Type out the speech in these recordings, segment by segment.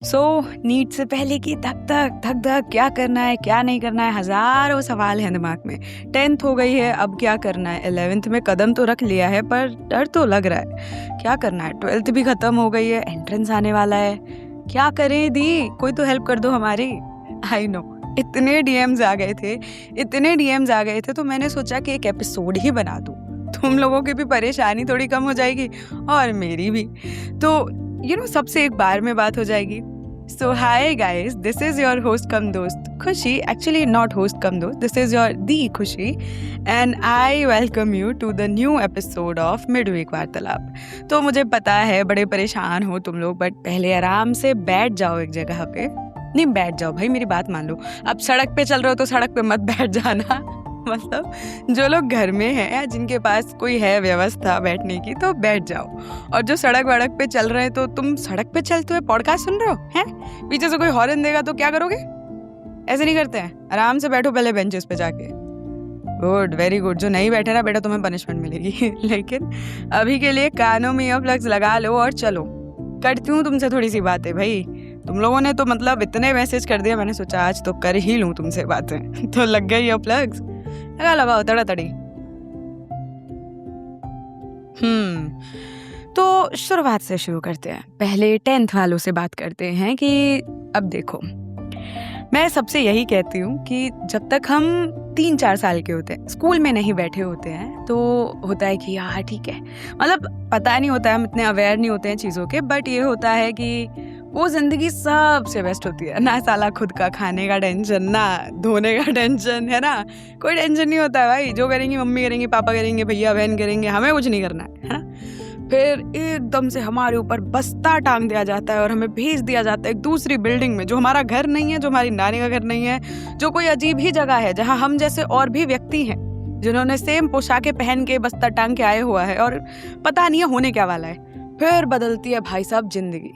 सो NEET से पहले की धक धक क्या करना है क्या नहीं करना है, हजारों सवाल हैं दिमाग में। 10th हो गई है, अब क्या करना है। 11th में कदम तो रख लिया है पर डर तो लग रहा है क्या करना है। 12th भी खत्म हो गई है, एंट्रेंस आने वाला है, क्या करें दी, कोई तो हेल्प कर दो हमारी। आई नो इतने डीएम्स आ गए थे तो मैंने सोचा कि एक एपिसोड ही बना दूं, तुम लोगों की भी परेशानी थोड़ी कम हो जाएगी और मेरी भी, तो सबसे एक बार में बात हो जाएगी। So hi guys, this is your host cum dost Khushi, actually not host cum dost, this is your the Khushi and I welcome you to the new episode of Midweek वार्तालाप। तो मुझे पता है बड़े परेशान हो तुम लोग, बट पहले आराम से बैठ जाओ एक जगह पे। नहीं बैठ जाओ भाई, मेरी बात मान लो। अब सड़क पे चल रहे हो तो सड़क पे मत बैठ जाना मतलब जो लोग घर में हैं या जिनके पास कोई है व्यवस्था बैठने की तो बैठ जाओ, और जो सड़क वड़क पे चल रहे हैं तो तुम सड़क पे चलते हुए पॉडकास्ट सुन रहे हो हैं, पीछे से कोई हॉर्न देगा तो क्या करोगे? ऐसे नहीं करते हैं, आराम से बैठो पहले बेंचेस पे जाके। Good, very good. जो नहीं बैठे ना बेटा तुम्हें पनिशमेंट मिलेगी लेकिन अभी के लिए कानों में ईयरप्लग्स लगा लो और चलो। करती हूँ तुमसे थोड़ी सी बातें भाई, तुम लोगों ने तो मतलब इतने मैसेज कर दिया, मैंने सोचा आज तो कर ही लूँ तुमसे बातें तो लग गई ईयरप्लग्स, लगाओ तड़ातड़ी। तो शुरुआत से शुरू करते हैं। पहले 10th वालों से बात करते हैं कि अब देखो, मैं सबसे यही कहती हूँ कि जब तक हम 3-4 साल के होते हैं, स्कूल में नहीं बैठे होते हैं, तो होता है कि यार ठीक है, मतलब पता नहीं होता है, हम इतने अवेयर नहीं होते हैं चीज़ों के, बट ये होता है कि वो जिंदगी सबसे बेस्ट होती है ना। साला खुद का खाने का टेंशन, ना धोने का टेंशन, है ना, कोई टेंशन नहीं होता है भाई। जो करेंगी मम्मी करेंगी, पापा करेंगे, भैया बहन करेंगे, हमें कुछ नहीं करना है ना। फिर एकदम से हमारे ऊपर बस्ता टांग दिया जाता है और हमें भेज दिया जाता है एक दूसरी बिल्डिंग में, जो हमारा घर नहीं है, जो हमारी नानी का घर नहीं है, जो कोई अजीब ही जगह है जहाँ हम जैसे और भी व्यक्ति हैं जिन्होंने सेम पोशाकें पहन के बस्ता टांग के आए हुआ है और पता नहीं है होने क्या वाला है। फिर बदलती है भाई साहब जिंदगी,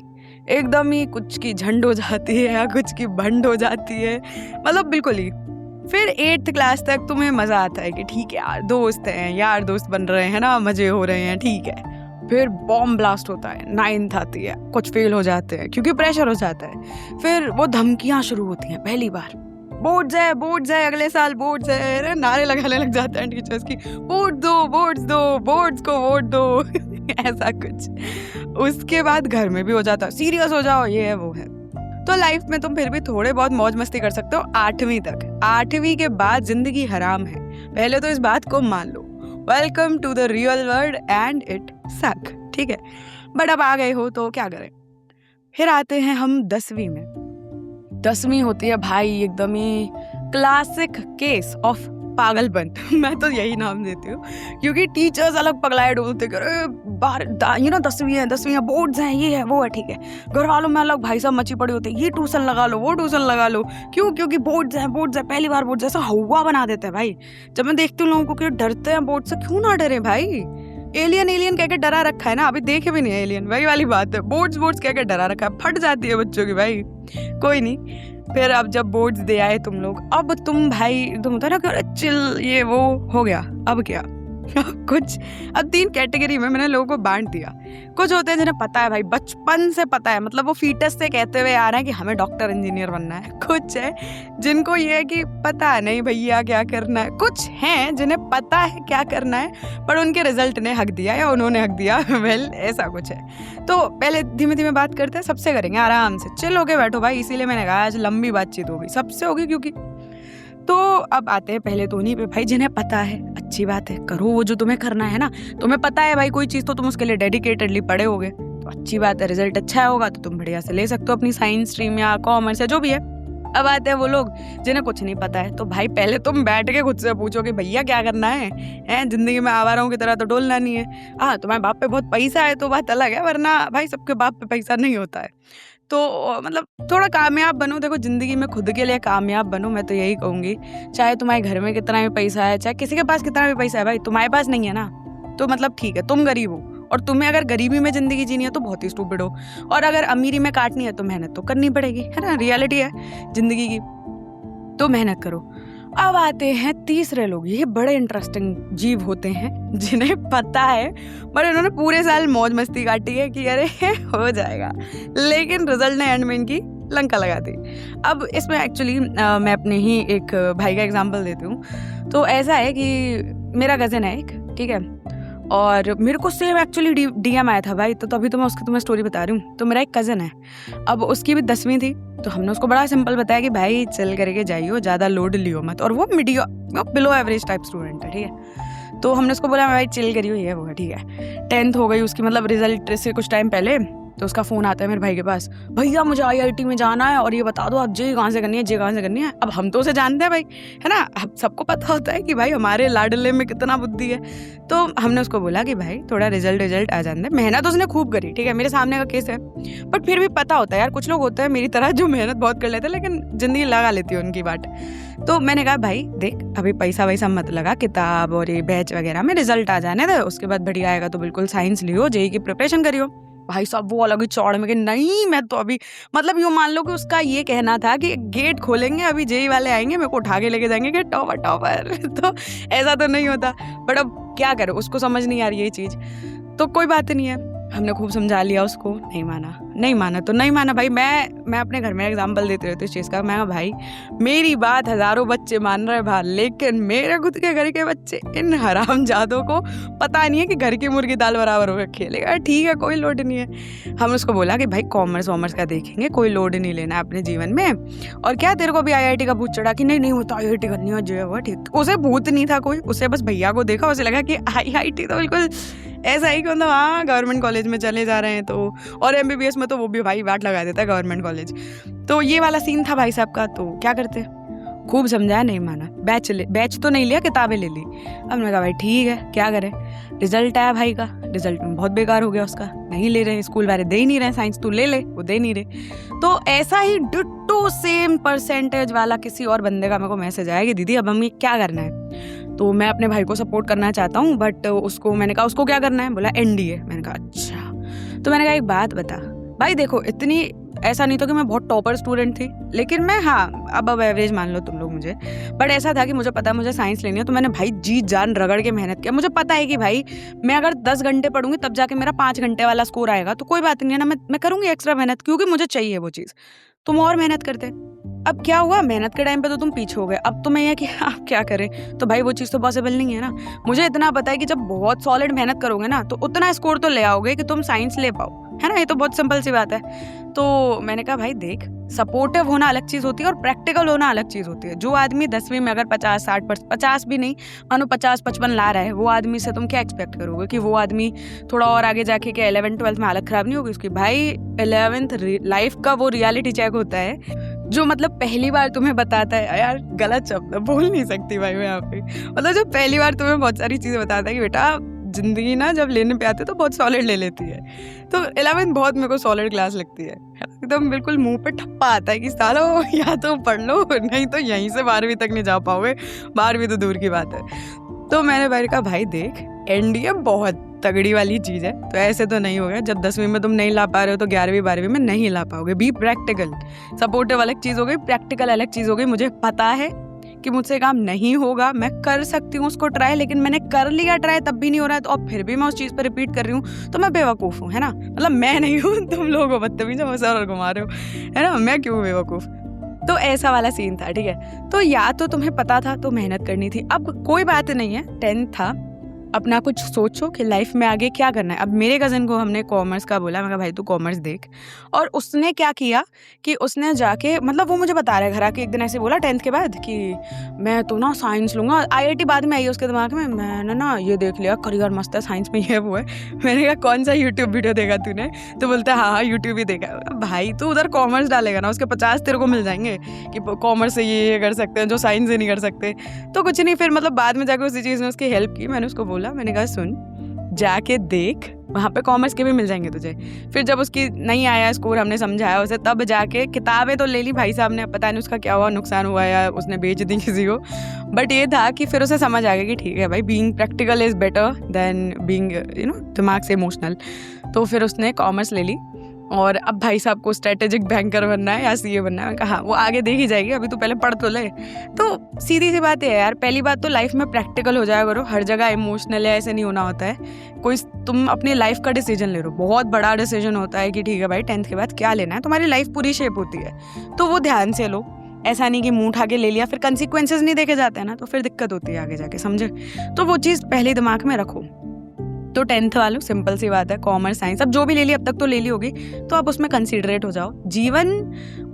एकदम ही कुछ की झंड हो जाती है या कुछ की भंड हो जाती है, मतलब बिल्कुल ही। फिर 8th क्लास तक तुम्हें मजा आता है कि ठीक है यार दोस्त हैं, यार दोस्त बन रहे हैं ना, मजे हो रहे हैं, ठीक है। फिर बॉम्ब ब्लास्ट होता है, 9th आती है, कुछ फेल हो जाते हैं क्योंकि प्रेशर हो जाता है। फिर वो धमकियां शुरू होती हैं, पहली बार बोर्ड्स है अगले साल बोर्ड्स है, नारे लगाने लग जाते हैं टीचर्स की, बोर्ड्स को वोट दो ऐसा कुछ। उसके बाद घर में भी हो जाता है, सीरियस हो जाओ, ये है वो है। तो लाइफ में तुम फिर भी थोड़े बहुत मौज मस्ती कर सकते हो 8वीं तक। 8वीं के बाद जिंदगी हराम है, पहले तो इस बात को मान लो। Welcome to the real world and it sucks, ठीक है। बट अब आ गए हो तो क्या करें। फिर आते हैं हम 10वीं में। 10वीं होती है भाई एकदम ही क्लासिक केस ऑफ पागलपन मैं तो यही नाम देती हूँ, क्योंकि टीचर्स अलग पगलाए डोलते बाहर 10वीं है, बोर्ड्स हैं, ये है वो है, ठीक है। घर वालों में अलग भाई साहब मची पड़ी होती है, ये ट्यूशन लगा लो, वो ट्यूशन लगा लो, क्यों? क्योंकि बोर्ड्स हैं, पहली बार बोर्ड्स ऐसा हवा बना देते हैं भाई। जब मैं देखती हूँ लोगों को कि डरते हैं बोर्ड से, क्यों ना डरे भाई, एलियन कह के डरा रखा है ना, अभी देखे भी नहीं एलियन, वही वाली बात है। बोर्ड्स कह के डरा रखा है, फट जाती है बच्चों की भाई, कोई नहीं। फिर अब जब बोर्ड्स दे आए तुम लोग, अब तुम भाई तुम होता है ना कि चिल ये वो हो गया, अब क्या कुछ अब 3 कैटेगरी में मैंने लोगों को बांट दिया। कुछ होते हैं जिन्हें पता है भाई, बचपन से पता है, मतलब वो फीटस से कहते हुए आ रहे हैं कि हमें डॉक्टर इंजीनियर बनना है। कुछ है जिनको ये है कि पता नहीं भैया क्या करना है। कुछ हैं जिन्हें पता है क्या करना है पर उनके रिजल्ट ने हक दिया या उन्होंने हक दिया वेल ऐसा कुछ है। तो पहले धीमे धीमे बात करते हैं, सबसे करेंगे आराम से, चिल होके बैठो भाई, इसीलिए मैंने कहा आज लंबी बातचीत होगी, सबसे होगी क्योंकि। तो अब आते हैं पहले तो उन्हीं पे भाई जिन्हें पता है, अच्छी बात है, करो वो जो तुम्हें करना है ना। तुम्हें पता है भाई कोई चीज़ तो तुम उसके लिए डेडिकेटेडली पढ़े होगे, तो अच्छी बात है, रिजल्ट अच्छा होगा तो तुम बढ़िया से ले सकते हो अपनी साइंस स्ट्रीम या कॉमर्स या जो भी है। अब आते हैं वो लोग जिन्हें कुछ नहीं पता है, तो भाई पहले तुम बैठ के खुद से पूछो कि भैया क्या करना है, जिंदगी में आवाराओं की तरह तो डोलना नहीं है। हाँ तुम्हारे बाप पे बहुत पैसा है तो बात अलग है, वरना भाई सबके बाप पे पैसा नहीं होता है। तो मतलब थोड़ा कामयाब बनो, देखो जिंदगी में खुद के लिए कामयाब बनो, मैं तो यही कहूँगी। चाहे तुम्हारे घर में कितना भी पैसा है, चाहे किसी के पास कितना भी पैसा है, भाई तुम्हारे पास नहीं है ना, तो मतलब ठीक है तुम गरीब हो, और तुम्हें अगर गरीबी में जिंदगी जीनी है तो बहुत ही स्टूपिड हो, और अगर अमीरी में काटनी है तो मेहनत तो करनी पड़ेगी, है ना, रियलिटी है जिंदगी की, तो मेहनत करो। अब आते हैं तीसरे लोग, ये बड़े इंटरेस्टिंग जीव होते हैं जिन्हें पता है, पर उन्होंने पूरे साल मौज मस्ती काटी है कि अरे हो जाएगा, लेकिन रिजल्ट ने एंड में इनकी लंका लगा दी। अब इसमें एक्चुअली मैं अपने ही एक भाई का एग्जांपल देती हूँ। तो ऐसा है कि मेरा कज़न है एक, ठीक है, और मेरे को सेम एक्चुअली डीएम आया था भाई, तो तभी तो मैं उसकी तुम्हें स्टोरी बता रही हूँ। तो मेरा एक कज़न है, अब उसकी भी 10वीं थी, तो हमने उसको बड़ा सिंपल बताया कि भाई चल करके जाइयो, ज़्यादा लोड लियो मत, और वो बिलो एवरेज टाइप स्टूडेंट है, ठीक है। तो हमने उसको बोला भाई चिल करियो, ये वो ठीक है। 10th हो गई उसकी, मतलब रिजल्ट से कुछ टाइम पहले, तो उसका फ़ोन आता है मेरे भाई के पास, भैया मुझे IIT में जाना है और ये बता दो आप जे कहाँ से करनी है, जे कहाँ से करनी है। अब हम तो उसे जानते हैं भाई, है ना, अब सबको पता होता है कि भाई हमारे लाडले में कितना बुद्धि है। तो हमने उसको बोला कि भाई थोड़ा रिजल्ट आ जाने दे। मेहनत उसने खूब करी, ठीक है, मेरे सामने का केस है, बट फिर भी पता होता है यार, कुछ लोग होते हैं मेरी तरह जो मेहनत बहुत कर लेते हैं लेकिन ज़िंदगी लगा लेती है उनकी बाट। तो मैंने कहा भाई देख, अभी पैसा वैसा मत लगा किताब और ये बैच वगैरह में, रिजल्ट आ जाने दे, उसके बाद बढ़िया आएगा तो बिल्कुल साइंस लियो, जेई की प्रिपरेशन करियो। भाई साहब वो अलग ही चौड़ में कि नहीं मैं तो अभी, मतलब यूँ मान लो कि उसका ये कहना था कि गेट खोलेंगे अभी जेई वाले आएंगे मेरे को उठा के लेके जाएंगे कि टॉपर तो ऐसा तो नहीं होता, बट अब क्या करो, उसको समझ नहीं आ रही ये चीज़। तो कोई बात नहीं है, हमने खूब समझा लिया उसको, नहीं माना तो नहीं माना भाई। मैं अपने घर में एग्जाम्पल देते रहती हूँ इस चीज़ का। मैं भाई मेरी बात हज़ारों बच्चे मान रहे बाहर, लेकिन मेरे खुद के घर के बच्चे, इन हरामजादों को पता नहीं है कि घर की मुर्गी दाल बराबर होकर खेलेगा। ठीक है, कोई लोड नहीं है। हम उसको बोला कि भाई कॉमर्स का देखेंगे, कोई लोड नहीं लेना अपने जीवन में। और क्या तेरे को भी IIT का भूत चढ़ा कि नहीं होता IIT करनी हो, जो है ठीक। उसे भूत नहीं था कोई, उसे बस भैया को देखा, उसे लगा कि IIT तो बिल्कुल ऐसा ही कि मतलब हाँ गवर्नमेंट कॉलेज में चले जा रहे हैं तो, और MBBS में तो वो भी भाई वाट लगा देता है गवर्नमेंट कॉलेज। तो ये वाला सीन था भाई साहब का। तो क्या करते, खूब समझाया, नहीं माना, बैच तो नहीं लिया, किताबें ले ली। अब मैंने कहा भाई ठीक है क्या करें, रिजल्ट आया भाई का, रिजल्ट बहुत बेकार हो गया उसका, नहीं ले रहे स्कूल वाले, दे ही नहीं रहे साइंस, तू ले ले, वो दे नहीं रहे। तो ऐसा ही डिट्टो सेम परसेंटेज वाला किसी और बंदे का मेरे को मैसेज आया कि दीदी अब हमें क्या करना है। तो मैं अपने भाई को सपोर्ट करना चाहता हूँ, बट मैंने कहा उसको क्या करना है, बोला NDA। मैंने कहा अच्छा। तो मैंने कहा एक बात बता भाई, देखो इतनी ऐसा नहीं था कि मैं बहुत टॉपर स्टूडेंट थी, लेकिन मैं हाँ अब एवरेज मान लो तुम लोग मुझे, बट ऐसा था कि मुझे पता है मुझे साइंस लेनी है। तो मैंने भाई जी जान रगड़ के मेहनत किया। मुझे पता है कि भाई मैं अगर 10 घंटे पढ़ूंगी तब जाके मेरा 5 घंटे वाला स्कोर आएगा, तो कोई बात नहीं है ना, मैं करूंगी एक्स्ट्रा मेहनत, क्योंकि मुझे चाहिए वो चीज़। तुम और मेहनत करते। अब क्या हुआ, मेहनत के टाइम पे तो तुम पीछे हो गए। अब तुम्हें यह कि आप क्या करें, तो भाई वो चीज़ तो पॉसिबल नहीं है ना। मुझे इतना पता है कि जब बहुत सॉलिड मेहनत करोगे ना तो उतना स्कोर तो ले आओगे कि तुम साइंस ले पाओ, है ना। ये तो बहुत सिंपल सी बात है। तो मैंने कहा भाई देख, सपोर्टिव होना अलग चीज़ होती है और प्रैक्टिकल होना अलग चीज़ होती है। जो आदमी 10वीं में अगर 50 भी नहीं, मानो 50-55 ला रहा है, वो आदमी से तुम क्या एक्सपेक्ट करोगे कि वो आदमी थोड़ा और आगे जाके क्या 11th-12th में हालत ख़राब नहीं होगी उसकी। भाई 11th लाइफ का वो रियलिटी चेक होता है जो मतलब पहली बार तुम्हें बताता है, यार गलत शब्द बोल नहीं सकती भाई मैं यहाँ पे, मतलब जो पहली बार तुम्हें बहुत सारी चीज़ें बताता है कि बेटा ज़िंदगी ना जब लेने पे आते तो बहुत सॉलिड ले लेती है। तो 11th बहुत मेरे को सॉलिड क्लास लगती है, एकदम बिल्कुल मुंह पे ठप्पा आता है कि सालो या तो पढ़ लो, नहीं तो यहीं से 12वीं तक नहीं जा पाओगे, 12वीं तो दूर की बात है। तो मैंने भाई कहा भाई देख, NDA बहुत तगड़ी वाली चीज़ है, तो ऐसे तो नहीं होगा। जब 10वीं में तुम नहीं ला पा रहे हो तो 11वीं-12वीं में नहीं ला पाओगे। Be practical. सपोर्टिव अलग चीज़ हो गई, प्रैक्टिकल अलग चीज़ हो गई। मुझे पता है कि मुझसे काम नहीं होगा, मैं कर सकती हूँ उसको ट्राई, लेकिन मैंने कर लिया ट्राई तब भी नहीं हो रहा है, तो अब फिर भी मैं उस चीज़ पर रिपीट कर रही हूँ, तो मैं बेवकूफ़ हूँ, है ना। मतलब मैं नहीं हूँ, तुम लोग हो बदतमीज, मैं सर और घुमा रहे हो, है ना, मैं क्यों बेवकूफ़। तो ऐसा वाला सीन था, ठीक है। तो या तो तुम्हें पता था तो मेहनत करनी थी। अब कोई बात नहीं है, 10th था, अपना कुछ सोचो कि लाइफ में आगे क्या करना है। अब मेरे कज़न को हमने कॉमर्स का बोला, मैं कहा भाई तू कॉमर्स देख, और उसने क्या किया कि उसने जाके, मतलब वो मुझे बता रहा है घर आके, एक दिन ऐसे बोला 10th के बाद कि मैं तो ना साइंस लूँगा। IIT बाद में आई है उसके दिमाग में। मैंने ना ये देख लिया करियर मस्त है, साइंस में ये वो है। मैंने कहा कौन सा यूट्यूब वीडियो देखा तूने, तो बोलता है हाँ यूट्यूब ही देखा। भाई तू उधर कॉमर्स डालेगा ना, उसके 50 तेरे को मिल जाएंगे कि कॉमर्स से ये कर सकते हैं जो साइंस से नहीं कर सकते। तो कुछ नहीं, फिर मतलब बाद में जाके उसी चीज़ ने उसकी हेल्प की। मैंने उसको बोला, मैंने कहा सुन जाके देख, वहाँ पे कॉमर्स के भी मिल जाएंगे तुझे। फिर जब उसकी नहीं आया स्कोर, हमने समझाया उसे, तब जाके किताबें तो ले ली भाई साहब ने, पता नहीं उसका क्या हुआ, नुकसान हुआ या उसने बेच दी किसी को, बट ये था कि फिर उसे समझ आ गया कि ठीक है भाई, being practical is better than being दिमाग से इमोशनल। तो फिर उसने कॉमर्स ले ली। और अब भाई साहब को स्ट्रेटेजिक बैंकर बनना है या सीए बनना है। मैं कहा वो आगे देखी जाएगी, अभी तो पहले पढ़ तो ले। तो सीधी सी बात है यार, पहली बात तो लाइफ में प्रैक्टिकल हो जाया करो, हर जगह इमोशनल है ऐसे नहीं होना होता है। कोई तुम अपनी लाइफ का डिसीजन ले रहे हो, बहुत बड़ा डिसीजन होता है कि ठीक है भाई 10th के बाद क्या लेना है, तुम्हारी लाइफ पूरी शेप होती है, तो वो ध्यान से लो। ऐसा नहीं कि मुंह उठा के ले लिया, फिर कंसिक्वेंसेस नहीं देखे जाते हैं ना, तो फिर दिक्कत होती है आगे जाके, समझे। तो वो चीज़ पहले दिमाग में रखो। तो 10th वालों सिंपल सी बात है, कॉमर्स साइंस अब जो भी ले ली, अब तक तो ले ली होगी, तो आप उसमें कंसीडरेट हो जाओ जीवन।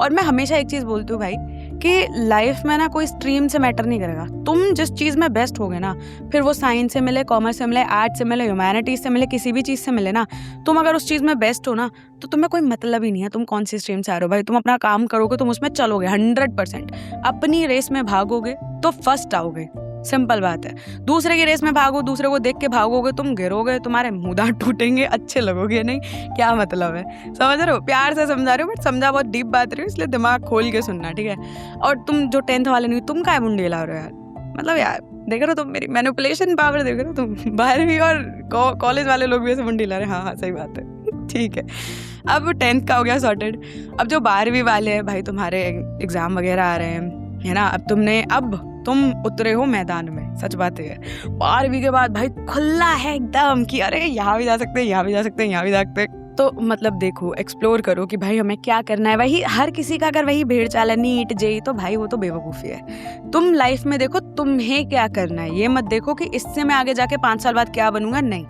और मैं हमेशा एक चीज़ बोलती हूँ भाई कि लाइफ में ना कोई स्ट्रीम से मैटर नहीं करेगा, तुम जिस चीज़ में बेस्ट होगे ना, फिर वो साइंस से मिले, कॉमर्स से मिले, आर्ट से मिले, ह्यूमैनिटीज से मिले, किसी भी चीज़ से मिले ना, तुम अगर उस चीज़ में बेस्ट हो ना, तो तुम्हें कोई मतलब ही नहीं है तुम कौन सी स्ट्रीम से आ रहे हो भाई। तुम अपना काम करोगे, तुम उसमें चलोगे 100%, अपनी रेस में भागोगे तो फर्स्ट आओगे, सिंपल बात है। दूसरे की रेस में भागो, दूसरे को देख के भागोगे, तुम गिरोगे, तुम्हारे मुंह दांत टूटेंगे, अच्छे लगोगे नहीं, क्या मतलब है, समझ रहे हो। प्यार से समझा रही हूँ, बट समझा बहुत डीप बात रही हूँ, इसलिए दिमाग खोल के सुनना, ठीक है। और तुम जो 10th वाले नहीं, तुम क्या मुंडी ला रहे हो यार, मतलब यार देख रहे हो तुम मेरी मैनिपुलेशन पावर, देख रहे हो तुम। 12वीं और कॉलेज वाले लोग भी ऐसे मुंडी ला रहे हैं, हाँ सही बात है, ठीक है। अब 10th का हो गया सॉर्टेड। अब जो 12वीं वाले हैं भाई, तुम्हारे एग्जाम वगैरह आ रहे हैं, है ना। अब तुम उतरे हो मैदान में, सच बात है। 12वीं के बाद भाई खुला है एकदम कि अरे यहाँ भी जा सकते हैं, यहाँ भी जा सकते हैं, यहाँ भी जा सकते हैं। तो मतलब देखो, एक्सप्लोर करो कि भाई हमें क्या करना है। वही हर किसी का अगर वही भेड़ चाल है, नीट जेई, तो भाई वो तो बेवकूफ़ी है। तुम लाइफ में देखो तुम्हें क्या करना है, ये मत देखो कि इससे मैं आगे जाके 5 साल बाद क्या बनूंगा, नहीं।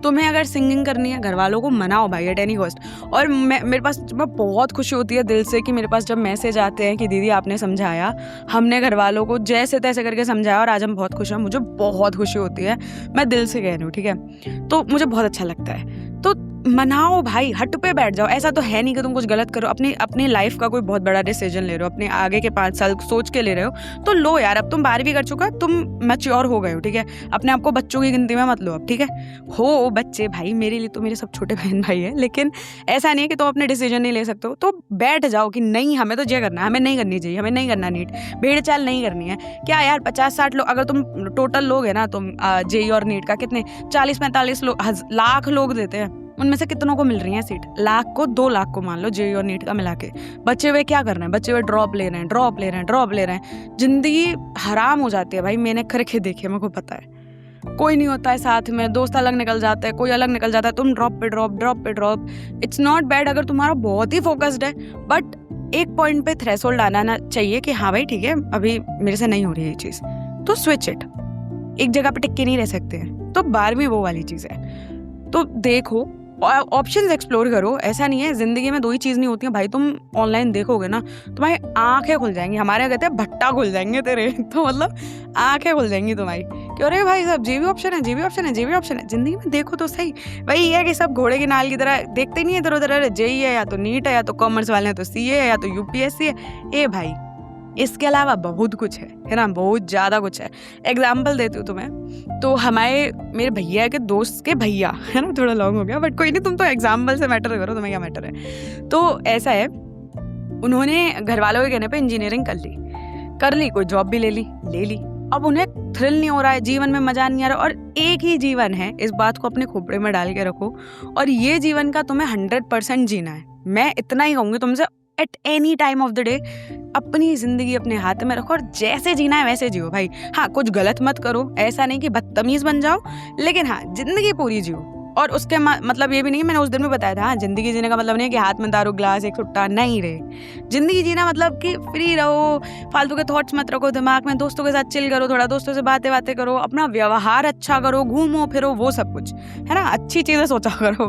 तुम्हें अगर सिंगिंग करनी है, घर वालों को मनाओ भाई एट एनी कॉस्ट। और मेरे पास बहुत खुशी होती है दिल से कि मेरे पास जब मैसेज आते हैं कि दीदी आपने समझाया, हमने घर वालों को जैसे तैसे करके समझाया और आज हम बहुत खुश हैं, मुझे बहुत खुशी होती है, मैं दिल से कह रही हूँ, ठीक है। तो मुझे बहुत अच्छा लगता है। तो मनाओ भाई, हट पे बैठ जाओ। ऐसा तो है नहीं कि तुम कुछ गलत करो, अपनी लाइफ का कोई बहुत बड़ा डिसीजन ले रहे हो, अपने आगे के 5 साल सोच के ले रहे हो, तो लो यार। अब तुम 12वीं कर चुका, तुम मैच्योर हो गए हो, ठीक है। अपने आप को बच्चों की गिनती में मत लो अब, ठीक है। हो बच्चे भाई, मेरे लिए तो मेरे सब छोटे बहन भाई है, लेकिन ऐसा नहीं है कि तुम अपने डिसीजन नहीं ले सकते हो। तो बैठ जाओ कि नहीं, हमें तो ये करना है, हमें नहीं करनी चाहिए, हमें नहीं करना नीट, भेड़ चाल नहीं करनी है। क्या यार 50-60 लोग अगर तुम टोटल लोग है ना, तुम जेई और नीट का कितने 40-45 लोग, लाख लोग देते हैं, उनमें से कितनों को मिल रही है सीट? लाख को 2 लाख को मान लो, जेई और नीट का मिला के। बच्चे वे क्या कर रहे हैं, बच्चे वे ड्रॉप ले रहे हैं। जिंदगी हराम हो जाती है भाई, मैंने करके देखी है, मेरे को पता है। कोई नहीं होता है साथ में, दोस्त अलग निकल जाते हैं, कोई अलग निकल जाता है, तुम ड्रॉप पे ड्रॉप। इट्स नॉट बैड अगर तुम्हारा बहुत ही फोकस्ड है, बट एक पॉइंट पे थ्रेशोल्ड आना चाहिए कि हाँ भाई ठीक है, अभी मेरे से नहीं हो रही है ये चीज़, तो स्विच इट। एक जगह पे टिक के नहीं रह सकते हैं। तो 12वीं वो वाली चीज़ है। तो देखो, ऑप्शंस एक्सप्लोर करो। ऐसा नहीं है जिंदगी में 2 ही चीज़ नहीं होती है भाई। तुम ऑनलाइन देखोगे ना, तुम्हारी आंखें खुल जाएंगी, हमारे यहाँ कहते हैं भट्टा खुल जाएंगे तेरे। तो मतलब आंखें खुल जाएंगी तुम्हारी कि अरे भाई साहब ये भी ऑप्शन है। जिंदगी में देखो तो सही। वही है कि सब घोड़े की नाल की तरह देखते ही नहीं है इधर उधर, अरे जेई है या तो नीट है या तो कॉमर्स वाले हैं तो सीए है या तो यूपीएससी है। ए भाई इसके अलावा बहुत कुछ है ना, बहुत ज़्यादा कुछ है। एग्जाम्पल देती हूँ तुम्हें। तो मेरे भैया के दोस्त के भैया, है ना, थोड़ा लॉन्ग हो गया बट कोई नहीं, तुम तो एग्जाम्पल से मैटर करो, तुम्हें क्या मैटर है। तो ऐसा है, उन्होंने घर वालों के कहने पे इंजीनियरिंग कर ली, कोई जॉब भी ले ली। अब उन्हें थ्रिल नहीं हो रहा है, जीवन में मजा नहीं आ रहा। और एक ही जीवन है, इस बात को अपने खोपड़े में डाल के रखो, और ये जीवन का तुम्हें 100% जीना है। मैं इतना ही कहूँगी तुमसे, at any time of the day अपनी जिंदगी अपने हाथ में रखो और जैसे जीना है वैसे जियो भाई। हाँ, कुछ गलत मत करो, ऐसा नहीं कि बदतमीज बन जाओ, लेकिन हाँ जिंदगी पूरी जियो। और उसके मतलब ये भी नहीं, मैंने उस दिन में बताया था, हाँ जिंदगी जीने का मतलब नहीं है कि हाथ में दारू ग्लास एक छुट्टा नहीं रहे। जिंदगी जीना मतलब कि फ्री रहो, फालतू के थॉट्स मत रखो दिमाग में, दोस्तों के साथ चिल करो, थोड़ा दोस्तों से बातें करो, अपना व्यवहार अच्छा करो, घूमो फिरो, वो सब कुछ है ना, अच्छी चीजें सोचा करो,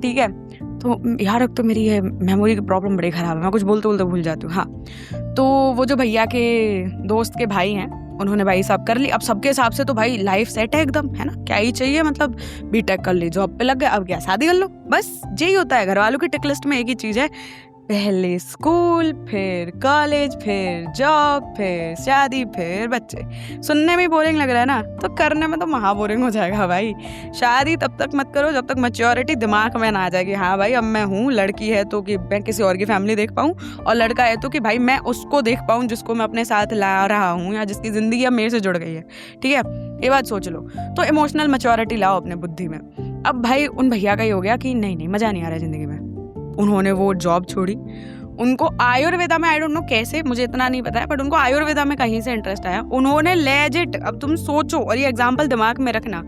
ठीक है। तो यार अब तो मेरी ये मेमोरी की प्रॉब्लम बड़ी ख़राब है, मैं कुछ बोलते भूल जाती हूँ। हाँ, तो वो जो भैया के दोस्त के भाई हैं, उन्होंने भाई साहब कर ली। अब सबके हिसाब से तो भाई लाइफ सेट है एकदम, है ना, क्या ही चाहिए, मतलब बीटेक कर ली, जॉब पे लग गए, अब क्या शादी कर लो, बस यही होता है। घर वालों की टिक लिस्ट में एक ही चीज़ है, पहले स्कूल, फिर कॉलेज, फिर जॉब, फिर शादी, फिर बच्चे। सुनने में बोरिंग लग रहा है ना, तो करने में तो महा बोरिंग हो जाएगा भाई। शादी तब तक मत करो जब तक मैच्योरिटी दिमाग में ना आ जाएगी, हाँ भाई अब मैं हूँ, लड़की है तो कि मैं किसी और की फैमिली देख पाऊँ, और लड़का है तो कि भाई मैं उसको देख पाऊँ जिसको मैं अपने साथ ला रहा हूँ या जिसकी ज़िंदगी अब मेरे से जुड़ गई है, ठीक है। ये बात सोच लो। तो इमोशनल मैच्योरिटी लाओ अपने बुद्धि में। अब भाई उन भैया का ही हो गया कि नहीं मज़ा नहीं आ रहा है ज़िंदगी में, उन्होंने वो जॉब छोड़ी। उनको आयुर्वेदा में, आई डोंट नो कैसे, मुझे इतना नहीं पता है, बट उनको आयुर्वेदा में कहीं से इंटरेस्ट आया। उन्होंने लेजिट, अब तुम सोचो, और ये एग्जाम्पल दिमाग में रखना,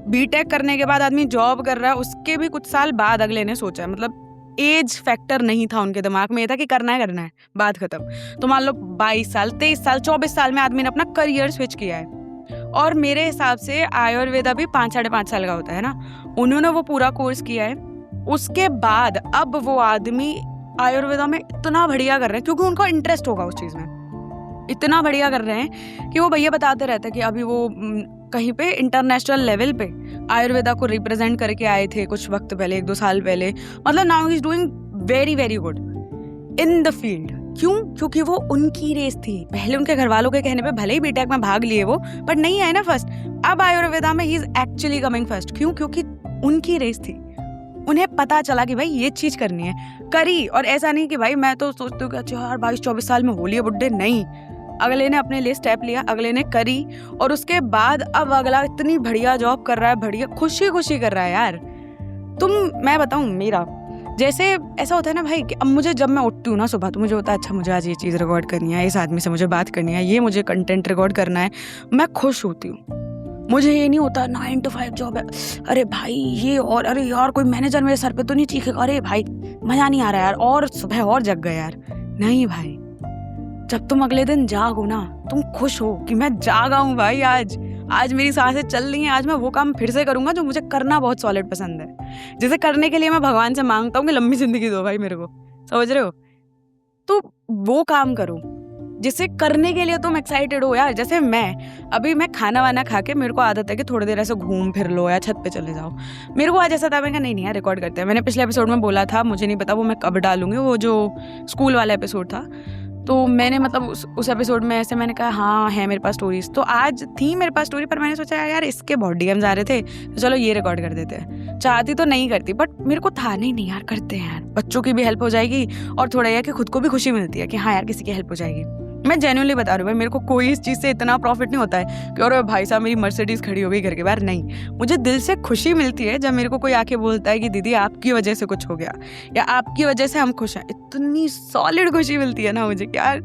बीटेक करने के बाद आदमी जॉब कर रहा है, उसके भी कुछ साल बाद अगले ने सोचा है, मतलब एज फैक्टर नहीं था उनके दिमाग में, ये था कि करना है, बात खत्म। तो मान लो 22 साल, 23 साल, 24 साल में आदमी ने अपना करियर स्विच किया है। और मेरे हिसाब से आयुर्वेदा भी 5-5.5 साल का होता है ना, उन्होंने वो पूरा कोर्स किया है। उसके बाद अब वो आदमी आयुर्वेदा में इतना बढ़िया कर रहे हैं, क्योंकि उनको इंटरेस्ट होगा उस चीज़ में, इतना बढ़िया कर रहे हैं कि वो भैया बताते रहते हैं कि अभी वो कहीं पे इंटरनेशनल लेवल पे आयुर्वेदा को रिप्रेजेंट करके आए थे कुछ वक्त पहले, 1-2 साल पहले। मतलब now he is doing very very good in the field. क्यों? क्योंकि वो उनकी रेस थी। पहले उनके घर वालों के कहने पे भले ही बीटेक में भाग लिए वो, बट नहीं आए ना फर्स्ट। अब आयुर्वेदा में he is actually coming first. क्यों? क्योंकि उनकी रेस थी, उन्हें पता चला कि भाई ये चीज करनी है, करी। और ऐसा नहीं कि भाई मैं तो सोचती हूँ कि अच्छा यार 22-24 साल में हो लिया बुड्ढे, नहीं, अगले ने अपने लिए स्टेप लिया, अगले ने करी, और उसके बाद अब अगला इतनी बढ़िया जॉब कर रहा है, बढ़िया खुशी खुशी कर रहा है यार। मैं बताऊं, मेरा जैसे ऐसा होता है ना भाई कि अब मुझे, जब मैं उठती हूँ ना सुबह, तो मुझे होता है अच्छा मुझे आज ये चीज़ रिकॉर्ड करनी है, इस आदमी से मुझे बात करनी है, ये मुझे कंटेंट रिकॉर्ड करना है, मैं खुश होती हूँ। मुझे ये नहीं होता 9 to 5 जॉब है, अरे भाई ये, और अरे यार कोई मैनेजर मेरे सर पे तो नहीं चीखेगा, अरे भाई मजा नहीं आ रहा यार, और सुबह और जग गए यार। नहीं भाई, जब तुम अगले दिन जागो ना, तुम खुश हो कि मैं जागा हूँ भाई, आज मेरी सांसें चल रही हैं, आज मैं वो काम फिर से करूंगा जो मुझे करना बहुत सॉलिड पसंद है, जिसे करने के लिए मैं भगवान से मांगता हूँ कि लंबी जिंदगी दो भाई मेरे को, समझ रहे हो? तो वो काम करो जिसे करने के लिए तुम एक्साइटेड हो यार। जैसे मैं खाना वाना खा के, मेरे को आदत है कि थोड़ी देर ऐसे घूम फिर लो या छत पे चले जाओ। मेरे को आज ऐसा था, मैंने कहा नहीं यार रिकॉर्ड करते हैं। मैंने पिछले एपिसोड में बोला था, मुझे नहीं पता वो मैं कब डालूंगी, वो जो स्कूल वाला एपिसोड था, तो मैंने मतलब उस एपिसोड में ऐसे मैंने कहा हाँ है मेरे पास स्टोरीज, तो आज थी मेरे पास स्टोरी, पर मैंने सोचा यार इसके बहुत डीएम्स आ रहे थे, तो चलो ये रिकॉर्ड कर देते हैं। चाहती तो नहीं करती, बट मेरे को था नहीं यार करते हैं यार, बच्चों की भी हेल्प हो जाएगी और थोड़ा यह कि खुद को भी खुशी मिलती है कि हाँ यार किसी की हेल्प हो जाएगी। मैं जेन्युइनली बता रही हूँ भाई, मेरे को कोई इस चीज़ से इतना प्रॉफिट नहीं होता है कि और भाई साहब मेरी मर्सिडीज खड़ी हो गई घर के बाहर, नहीं। मुझे दिल से खुशी मिलती है जब मेरे को कोई आके बोलता है कि दीदी आपकी वजह से कुछ हो गया, या आपकी वजह से हम खुश हैं। इतनी सॉलिड खुशी मिलती है ना मुझे कि यार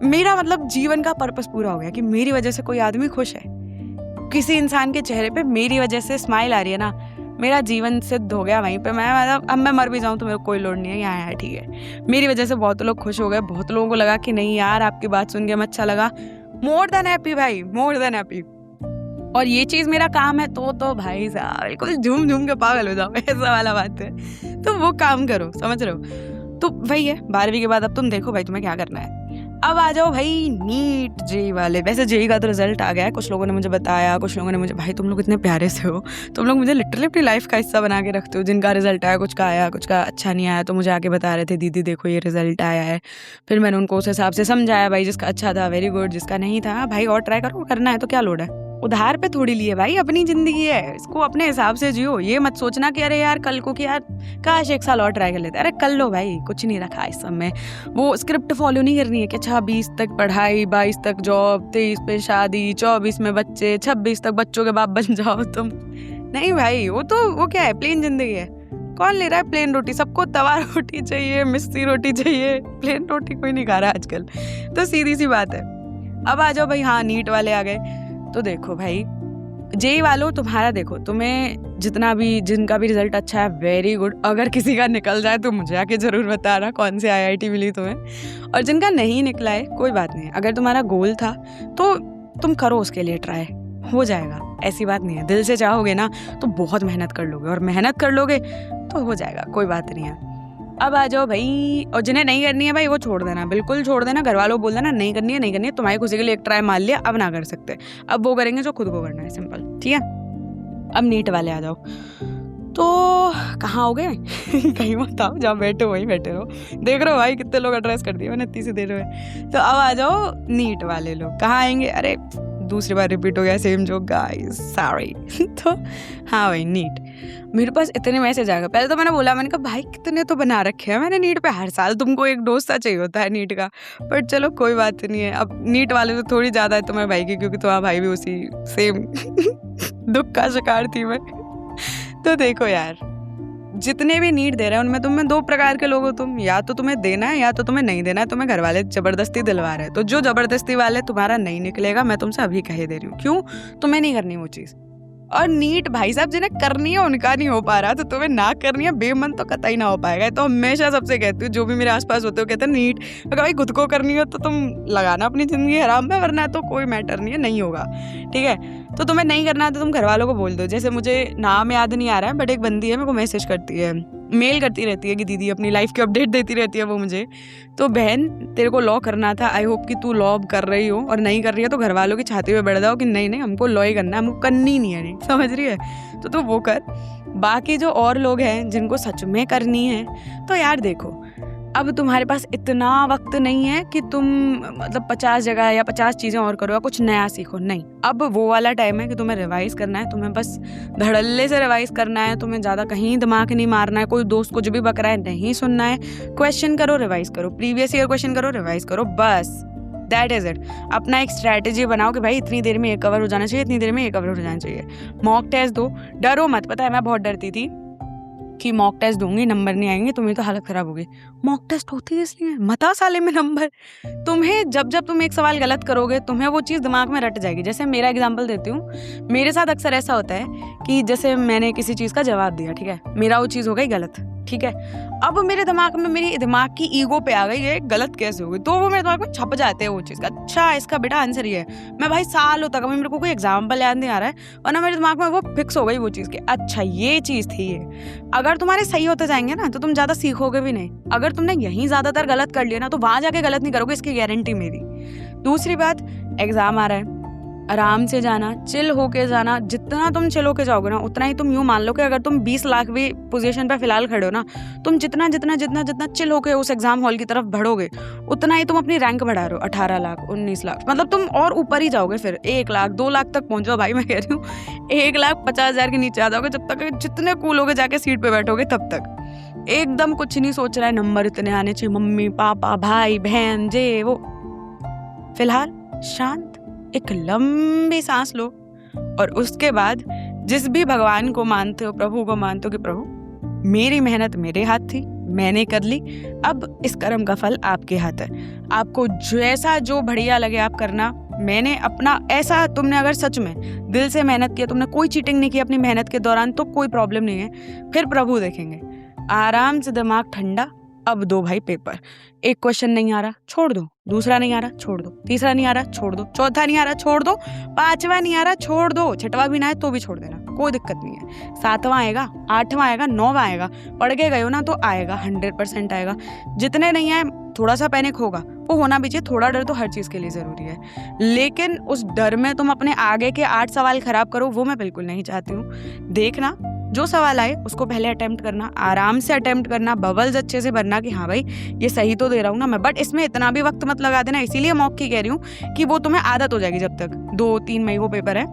मेरा मतलब जीवन का पर्पस पूरा हो गया कि मेरी वजह से कोई आदमी खुश है, किसी इंसान के चेहरे पे मेरी वजह से स्माइल आ रही है ना, मेरा जीवन सिद्ध हो गया वहीं पे। मैं मतलब अब मैं मर भी जाऊँ तो मेरे को कोई लोड नहीं है, यहाँ ठीक है। मेरी वजह से बहुत लोग खुश हो गए, बहुत लोगों को लगा कि नहीं यार आपकी बात सुन के हमें अच्छा लगा। मोर देन हैप्पी भाई, मोर देन हैप्पी। और ये चीज़ मेरा काम है तो भाई साहब बिल्कुल झूम झूम के पागल हो जाओ, ऐसा वाला बात है। तो वो काम करो, समझ रहे हो? तो वही है, 12वीं के बाद अब तुम देखो भाई तुम्हें क्या करना है। अब आ जाओ भाई नीट जेई वाले। वैसे जेई का तो रिजल्ट आ गया है, कुछ लोगों ने मुझे बताया, कुछ लोगों ने मुझे, भाई तुम लोग इतने प्यारे से हो, तुम लोग मुझे लिटरली अपनी लाइफ का हिस्सा बना के रखते हो। जिनका रिजल्ट आया, कुछ का आया, कुछ का अच्छा नहीं आया, तो मुझे आके बता रहे थे दीदी देखो ये रिजल्ट आया है। फिर मैंने उनको उस हिसाब से समझाया, भाई जिसका अच्छा था वेरी गुड, जिसका नहीं था भाई और ट्राई करो, करना है तो क्या लोड है। उधार पे थोड़ी लिए भाई, अपनी जिंदगी है, इसको अपने हिसाब से जियो। ये मत सोचना कि अरे यार कल को कि यार काश 1 साल और ट्राई कर लेते। अरे कर लो भाई, कुछ नहीं रखा इस सब में। वो स्क्रिप्ट फॉलो नहीं करनी है कि अच्छा 20 तक पढ़ाई, 22 तक जॉब, 23 पे शादी, 24 में बच्चे, 26 तक बच्चों के बाप बन जाओ तुम। नहीं भाई, वो क्या है, प्लेन जिंदगी है। कौन ले रहा है प्लेन रोटी? सबको तवा रोटी चाहिए, मिस्सी रोटी चाहिए, प्लेन रोटी कोई नहीं खा रहा आजकल। तो सीधी सी बात है। अब आ जाओ भाई, हाँ नीट वाले आ गए। तो देखो भाई जेई वालों, तुम्हारा देखो, तुम्हें जिनका भी रिजल्ट अच्छा है वेरी गुड। अगर किसी का निकल जाए तो मुझे आके जरूर बताना कौन से आईआईटी मिली तुम्हें। और जिनका नहीं निकला है कोई बात नहीं, अगर तुम्हारा गोल था तो तुम करो उसके लिए ट्राई, हो जाएगा, ऐसी बात नहीं है। दिल से चाहोगे ना तो बहुत मेहनत कर लोगे, और मेहनत कर लोगे तो हो जाएगा, कोई बात नहीं है। अब आ जाओ भाई, और जिन्हें नहीं करनी है भाई वो छोड़ देना, बिल्कुल छोड़ देना। घर वालों को बोल देना नहीं करनी है, तुम्हारी खुशी के लिए एक ट्राई मार लिया, अब ना कर सकते। अब वो करेंगे जो खुद को करना है, सिंपल, ठीक है। अब नीट वाले आ जाओ। तो कहाँ हो गए? कहीं मत आओ, जहाँ बैठे हो वहीं बैठे रहो। देख रहे हो भाई कितने लोग एड्रेस कर दिए मैंने इतनी सी देर में। तो अब आ जाओ नीट वाले लोग। कहाँ आएंगे? अरे दूसरी बार रिपीट हो गया सेम जोक गाइस, सॉरी। तो हाँ भाई नीट, मेरे पास इतने मैसेज आ गए। पहले तो मैंने बोला, मैंने कहा भाई कितने तो बना रखे हैं मैंने नीट पे, हर साल तुमको एक डोज सा चाहिए होता है नीट का, पर चलो कोई बात नहीं है। अब नीट वाले तो थोड़ी ज़्यादा है तुम्हारे भाई की, क्योंकि तुम्हारा भाई भी उसी सेम दुख का शिकार थी मैं। तो देखो यार, जितने भी नीट दे रहे हैं उनमें तुम्हें 2 प्रकार के लोग हो तुम, या तो तुम्हें देना है या तो तुम्हें नहीं देना है। तुम्हें घर वाले जबरदस्ती दिलवा रहे हैं, तो जो जबरदस्ती वाले तुम्हारा नहीं निकलेगा, मैं तुमसे अभी कह दे रही हूँ। क्यों? तुम्हें नहीं करनी वो चीज़। और नीट भाई साहब जिन्हें करनी है उनका नहीं हो पा रहा, तो तुम्हें ना करनी है बेमन तो कतई ना हो पाएगा। तो हमेशा सबसे कहती हूँ, जो भी मेरे आसपास होते हो कहते हैं नीट, अगर भाई खुद को करनी हो तो तुम लगाना अपनी ज़िंदगी हराम में, वरना तो कोई मैटर नहीं है, नहीं होगा। ठीक है, तो तुम्हें नहीं करना है तो तुम घर वालों को बोल दो। जैसे मुझे नाम याद नहीं आ रहा है, बट एक बंदी है मेरे को मैसेज करती है, मेल करती रहती है कि दीदी अपनी लाइफ की अपडेट देती रहती है वो मुझे। तो बहन तेरे को लॉ करना था, आई होप कि तू लॉ अब कर रही हो, और नहीं कर रही है तो घर वालों की छाती पे बैठ जाओ कि नहीं नहीं हमको लॉ ही करना है, हमको करनी नहीं है, नहीं समझ रही है, तो तू वो कर। बाकी जो और लोग हैं जिनको सच में करनी है, तो यार देखो अब तुम्हारे पास इतना वक्त नहीं है कि तुम मतलब 50 जगह या 50 चीज़ें और करो या कुछ नया सीखो, नहीं। अब वो वाला टाइम है कि तुम्हें रिवाइज करना है, तुम्हें बस धड़ल्ले से रिवाइज करना है, तुम्हें ज़्यादा कहीं दिमाग नहीं मारना है, कोई दोस्त कुछ भी बक रहा है नहीं सुनना है, क्वेश्चन करो रिवाइज करो, प्रीवियस ईयर क्वेश्चन करो रिवाइज करो, बस दैट इज़ इट। अपना एक स्ट्रैटेजी बनाओ कि भाई इतनी देर में ये कवर हो जाना चाहिए, इतनी देर में ये कवर हो जाना चाहिए। मॉक टेस्ट दो, डरो मत। पता है मैं बहुत डरती थी कि मॉक टेस्ट दूंगी नंबर नहीं आएंगे, तुम्हें तो हालत खराब होगी। मॉक टेस्ट होती है इसलिए मता साले में नंबर, तुम्हें जब जब तुम एक सवाल गलत करोगे तुम्हें वो चीज़ दिमाग में रट जाएगी। जैसे मेरा एग्जांपल देती हूँ, मेरे साथ अक्सर ऐसा होता है कि जैसे मैंने किसी चीज़ का जवाब दिया, ठीक है, मेरा वो चीज़ हो गई गलत, ठीक है, अब मेरे दिमाग में मेरी दिमाग की ईगो पे आ गई ये गलत कैसे होगी, तो वो मेरे दिमाग में छप जाते हैं वो चीज़ का, अच्छा इसका बेटा आंसर ये है। मैं भाई सालों तक मेरे को कोई एग्जाम्पल याद नहीं आ रहा है, वरना मेरे दिमाग में वो फिक्स हो गई वो चीज़ की, अच्छा ये चीज़ थी ये। अगर तुम्हारे सही होते जाएंगे ना तो तुम ज़्यादा सीखोगे भी नहीं। अगर तुमने यहीं ज़्यादातर गलत कर लिया ना तो वहाँ जाके गलत नहीं करोगे, इसकी गारंटी मेरी। दूसरी बात, एग्ज़ाम आ रहा है, आराम से जाना, चिल होके जाना। जितना तुम चिल होके जाओगे ना उतना ही तुम यूँ मान लो कि अगर तुम 20 लाख भी पोजीशन पे फिलहाल खड़े हो ना, तुम जितना जितना जितना जितना चिल होके उस एग्जाम हॉल की तरफ बढ़ोगे उतना ही तुम अपनी रैंक बढ़ा रहे हो। 18 लाख 19 लाख मतलब तुम और ऊपर ही जाओगे, फिर 1 लाख 2 लाख तक पहुंच जाओ भाई। मैं कह रही हूँ 1,50,000 के नीचे आ जाओगे जब तक जितने कूल होगे जाके सीट पे बैठोगे तब तक। एकदम कुछ नहीं सोच रहा है नंबर इतने आने चाहिए, मम्मी पापा भाई बहन जे वो। फिलहाल शांत, एक लंबी सांस लो और उसके बाद जिस भी भगवान को मानते हो, प्रभु को मानते हो कि प्रभु मेरी मेहनत मेरे हाथ थी, मैंने कर ली, अब इस कर्म का फल आपके हाथ है। आपको जैसा जो बढ़िया लगे आप करना। मैंने अपना ऐसा, तुमने अगर सच में दिल से मेहनत किया, तुमने कोई चीटिंग नहीं की अपनी मेहनत के दौरान, तो कोई प्रॉब्लम नहीं है, फिर प्रभु देखेंगे। आराम से दिमाग ठंडा। अब दो भाई पेपर, एक क्वेश्चन नहीं आ रहा छोड़ दो, दूसरा नहीं आ रहा छोड़ दो, तीसरा नहीं आ रहा छोड़ दो, चौथा नहीं आ रहा छोड़ दो, पांचवा नहीं आ रहा छोड़ दो, छठवां भी ना है तो भी छोड़ देना, कोई दिक्कत नहीं है। 7वां आएगा, 8वां आएगा, 9वां आएगा, पढ़ के गए हो ना तो आएगा, 100% आएगा। जितने नहीं आए थोड़ा सा पैनिक होगा, वो होना भी चाहिए, थोड़ा डर तो हर चीज़ के लिए ज़रूरी है, लेकिन उस डर में तुम अपने आगे के 8 सवाल खराब करो, वो मैं बिल्कुल नहीं चाहती हूँ। देखना जो सवाल आए उसको पहले अटेम्प्ट करना, आराम से अटेम्प्ट करना, बबल्स अच्छे से भरना कि हाँ भाई ये सही तो दे रहा हूँ ना मैं, बट इसमें इतना भी वक्त मत लगा देना। इसीलिए मॉक की कह रही हूँ कि वो तुम्हें आदत हो जाएगी, जब तक 2-3 मई को पेपर है,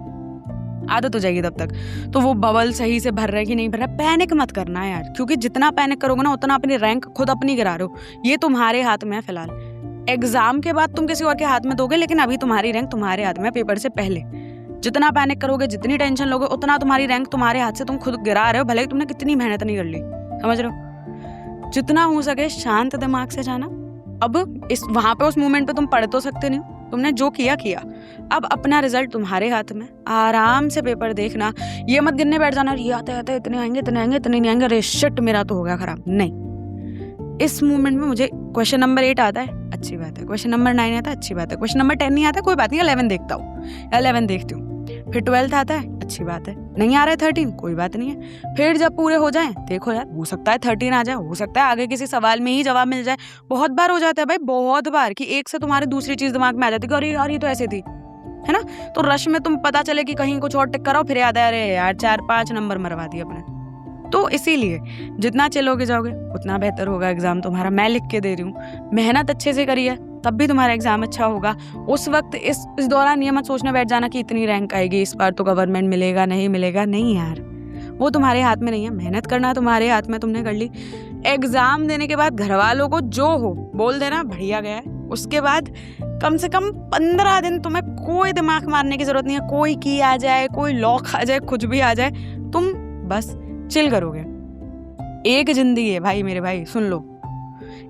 आदत हो जाएगी तब तक, तो वो बबल सही से भर रहा है कि नहीं भर रहा। पैनिक मत करना यार, क्योंकि जितना पैनिक करोगे ना उतना अपनी रैंक खुद अपनी गिरा रहे हो। ये तुम्हारे हाथ में है फिलहाल, एग्जाम के बाद तुम किसी और के हाथ में दोगे, लेकिन अभी तुम्हारी रैंक तुम्हारे हाथ में है पेपर से पहले। जितना पैनिक करोगे, जितनी टेंशन लोगे, उतना तुम्हारी रैंक तुम्हारे हाथ से तुम खुद गिरा रहे हो, भले ही तुमने कितनी मेहनत नहीं कर ली। समझ रहे हो? जितना हो सके शांत दिमाग से जाना। अब इस वहां पे उस मोमेंट पे तुम पढ़ तो सकते नहीं हो, तुमने जो किया किया, अब अपना रिजल्ट तुम्हारे हाथ में, आराम से पेपर देखना। ये मत गिनने बैठ जाना, ये आते आते इतने आएंगे इतने आएंगे इतने नहीं आएंगे, अरे शिट मेरा तो हो गया खराब। नहीं, इस मोमेंट में मुझे क्वेश्चन नंबर 8 आता है, अच्छी बात है, क्वेश्चन नंबर 9 आता है, अच्छी बात है, क्वेश्चन नंबर 10 नहीं आता, कोई बात नहीं, 11 देखता हूँ या 11 देखती हूँ, फिर 12 आता है, अच्छी बात है, नहीं आ रहा है 13, कोई बात नहीं है, फिर जब पूरे हो जाएं, देखो यार हो सकता है 13 आ जाए, हो सकता है आगे किसी सवाल में ही जवाब मिल जाए। बहुत बार हो जाता है भाई, बहुत बार, कि एक से तुम्हारी दूसरी चीज दिमाग में आ जाती है, अरे यार ये तो ऐसे थी, है ना, तो रश में तुम पता चले कि कहीं कुछ और टिक कराओ, फिर याद है अरे यार 4-5 नंबर मरवा दिए अपने। तो इसीलिए जितना चलोगे जाओगे उतना बेहतर होगा एग्जाम तुम्हारा। मैं लिख के दे रही हूँ, मेहनत अच्छे से करिए तब भी तुम्हारा एग्जाम अच्छा होगा। उस वक्त इस दौरान ये मत सोचने बैठ जाना कि इतनी रैंक आएगी इस बार तो गवर्नमेंट मिलेगा नहीं मिलेगा, नहीं यार, वो तुम्हारे हाथ में नहीं है। मेहनत करना तुम्हारे हाथ में, तुमने कर ली। एग्जाम देने के बाद घर वालों को जो हो बोल देना बढ़िया गया है, उसके बाद कम से कम 15 दिन तुम्हें कोई दिमाग मारने की जरूरत नहीं है। कोई की आ जाए, कोई लॉक आ जाए, कुछ भी आ जाए, तुम बस चिल करोगे। एक जिंदगी है भाई, मेरे भाई सुन लो।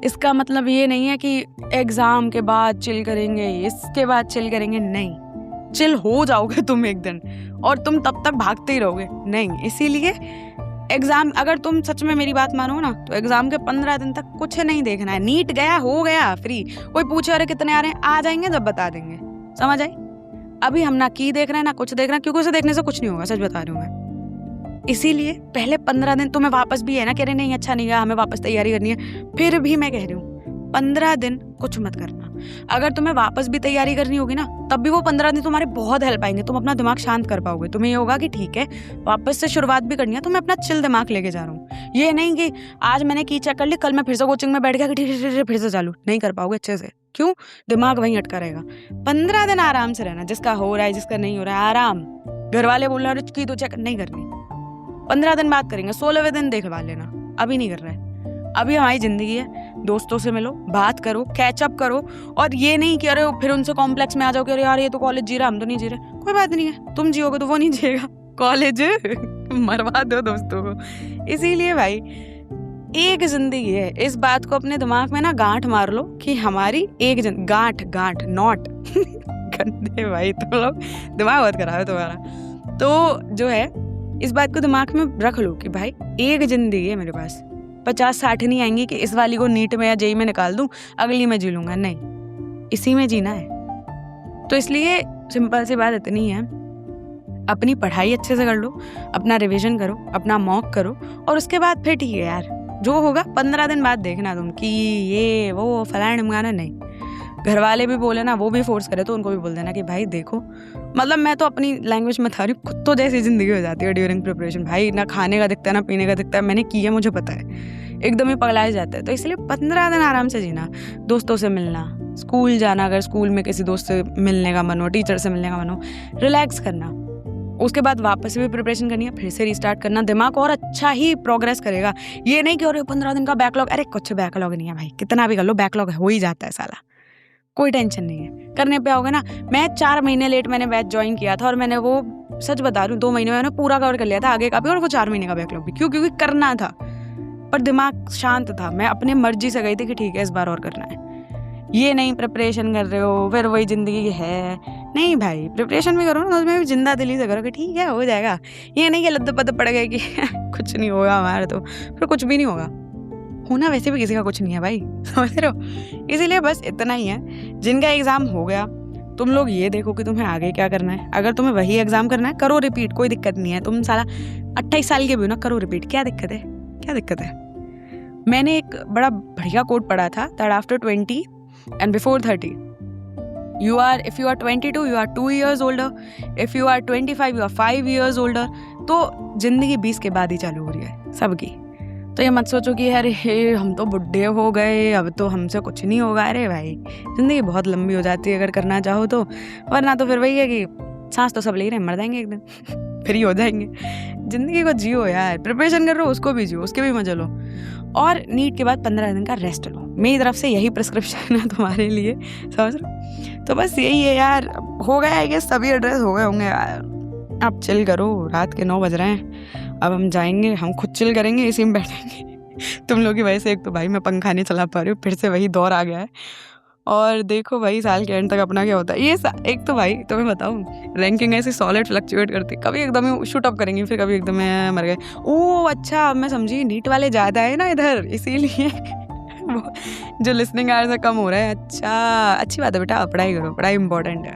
इसका मतलब ये नहीं है कि एग्जाम के बाद चिल करेंगे, इसके बाद चिल करेंगे, नहीं। चिल हो जाओगे तुम एक दिन और तुम तब तक भागते ही रहोगे, नहीं। इसीलिए एग्जाम, अगर तुम सच में मेरी बात मानो ना, तो एग्जाम के 15 दिन तक कुछ नहीं देखना है। नीट गया, हो गया, फ्री। कोई पूछे अरे कितने आ रहे हैं, आ जाएंगे जब बता देंगे, समझ आई। अभी हम ना की देख रहे हैं ना कुछ देख रहे हैं, क्योंकि उसे देखने से कुछ नहीं होगा, सच बता रही हूँ मैं। इसीलिए पहले 15 दिन तुम्हें वापस भी है ना, कह रहे नहीं अच्छा नहीं गया, हमें वापस तैयारी करनी है, फिर भी मैं कह रही हूँ 15 दिन कुछ मत करना। अगर तुम्हें वापस भी तैयारी करनी होगी ना, तब भी वो 15 दिन तुम्हारे बहुत हेल्प आएंगे। तुम अपना दिमाग शांत कर पाओगे। तुम्हें ये होगा कि ठीक है वापस से शुरुआत भी करनी है, तो मैं अपना चिल दिमाग लेके जा रहा हूँ। ये नहीं कि आज मैंने की चेक कर ली, कल मैं फिर से कोचिंग में बैठ गया कि ठीक फिर से चालू, नहीं कर पाओगे अच्छे से। क्यों? दिमाग वहीं अटका रहेगा। 15 दिन आराम से रहना, जिसका हो रहा है जिसका नहीं हो रहा है आराम। घर वाले बोल रहे की तो चेक नहीं करनी, 15 दिन बात करेंगे, 16वें दिन देखवा लेना। अभी नहीं कर रहा है। अभी हमारी जिंदगी है, दोस्तों से मिलो, बात करो, कैचअप करो। और ये नहीं कि अरे फिर उनसे कॉम्प्लेक्स में आ जाओ कि अरे यार ये तो कॉलेज जी रहा, हम तो नहीं जी रहे। कोई बात नहीं है, तुम जियोगे तो वो नहीं जिएगा, कॉलेज मरवा दो दोस्तों को। इसीलिए भाई एक जिंदगी है, इस बात को अपने दिमाग में ना गांठ मार लो कि हमारी एक गांठ नॉट गंदे भाई, तुम लोग दिमाग बहुत खराब है तुम्हारा। तो जो है इस बात को दिमाग में रख लो कि भाई एक जिंदगी है मेरे पास, 50-60 नहीं आएंगी कि इस वाली को नीट में या जेई में निकाल दूं, अगली में जी लूंगा, नहीं, इसी में जीना है। तो इसलिए सिंपल सी बात इतनी है, अपनी पढ़ाई अच्छे से कर लो, अपना रिवीजन करो, अपना मॉक करो, और उसके बाद फिर ठीक है यार, जो होगा 15 दिन बाद देखना तुम कि ये वो फलाना ढिमकाना, नहीं। घर वाले भी बोले ना, वो भी फोर्स करे तो उनको भी बोल देना कि भाई देखो, मतलब मैं तो अपनी लैंग्वेज में था रही, खुद तो जैसी जिंदगी हो जाती है ड्यूरिंग प्रिपरेशन। भाई ना खाने का दिखता है ना पीने का दिखता है, मैंने किया, मुझे पता है, एकदम ही पगला जाता है। तो इसलिए 15 दिन आराम से जीना, दोस्तों से मिलना, स्कूल जाना, अगर स्कूल में किसी दोस्त से मिलने का मन हो, टीचर से मिलने का मन हो, रिलैक्स करना। उसके बाद वापस भी प्रिपरेशन करनी है, फिर से रिस्टार्ट करना, दिमाग और अच्छा ही प्रोग्रेस करेगा। ये नहीं कि अरे 15 दिन का बैकलॉग, अरे कुछ बैकलॉग नहीं है भाई, कितना भी कर लो बैकलॉग हो ही जाता है साला, कोई टेंशन नहीं है। करने पे आओगे ना, मैं 4 महीने लेट मैंने बैच ज्वाइन किया था और मैंने वो, सच बता रही हूँ, 2 महीने में मैंने पूरा कवर कर लिया था आगे का भी, और वो 4 महीने का बैकलॉग भी। क्यों? क्योंकि करना था, पर दिमाग शांत था, मैं अपनी मर्जी से गई थी कि ठीक है इस बार और करना है। ये नहीं प्रिपरेशन कर रहे हो फिर वही जिंदगी है, नहीं भाई, प्रिपरेशन भी करो ना, उसमें भी जिंदा दिली से करो कि ठीक है हो जाएगा। ये नहीं कि लद्दे पद्दे पड़ गए कि कुछ नहीं होगा हमारा, तो फिर कुछ भी नहीं होगा। होना वैसे भी किसी का कुछ नहीं है भाई, समझ रहे हो। इसीलिए बस इतना ही है, जिनका एग्जाम हो गया, तुम लोग ये देखो कि तुम्हें आगे क्या करना है। अगर तुम्हें वही एग्जाम करना है, करो रिपीट, कोई दिक्कत नहीं है। तुम साला 28 साल के भी हो ना, करो रिपीट, क्या दिक्कत है, क्या दिक्कत है। मैंने एक बड़ा बढ़िया कोट पढ़ा था, that after 20 and before 30 if you are 22 you are 2 years older, if you are 25 you are 5 years older। तो जिंदगी 20 के बाद ही चालू हो रही है सबकी। तो ये मत सोचो कि अरे हम तो बुढ़े हो गए, अब तो हमसे कुछ नहीं होगा। अरे भाई जिंदगी बहुत लंबी हो जाती है अगर करना चाहो तो, वरना तो फिर वही है कि सांस तो सब ले रहे हैं, मर जाएंगे एक दिन फ्री हो जाएंगे। जिंदगी को जियो यार, प्रिपरेशन कर रहे हो उसको भी जियो, उसके भी मजा लो, और नीट के बाद 15 दिन का रेस्ट लो। मेरी तरफ से यही प्रिस्क्रिप्शन है तुम्हारे लिए, समझ रहे। तो बस यही है यार, हो गया है, सभी एड्रेस हो गए होंगे यार। आप चिल करो, रात के 9 बज रहे हैं, अब हम जाएंगे, हम खुद चिल करेंगे, इसी में बैठेंगे। तुम लोग की वजह से एक तो भाई मैं पंखा नहीं चला पा रही हूँ, फिर से वही दौर आ गया है। और देखो भाई साल के एंड तक अपना क्या होता है। ये एक तो भाई तुम्हें बताऊँ, रैंकिंग ऐसी सॉलिड फ्लक्चुएट करती, कभी एकदम ही शूट अप करेंगी, फिर कभी एकदम मर गए। ओह अच्छा, अब मैं समझी, नीट वाले ज़्यादा है ना इधर, इसीलिए जो लिसनिंग आवर्स है कम हो रहा है। अच्छा, अच्छी बात है बेटा, पढ़ाई करो, पढ़ाई इंपॉर्टेंट है।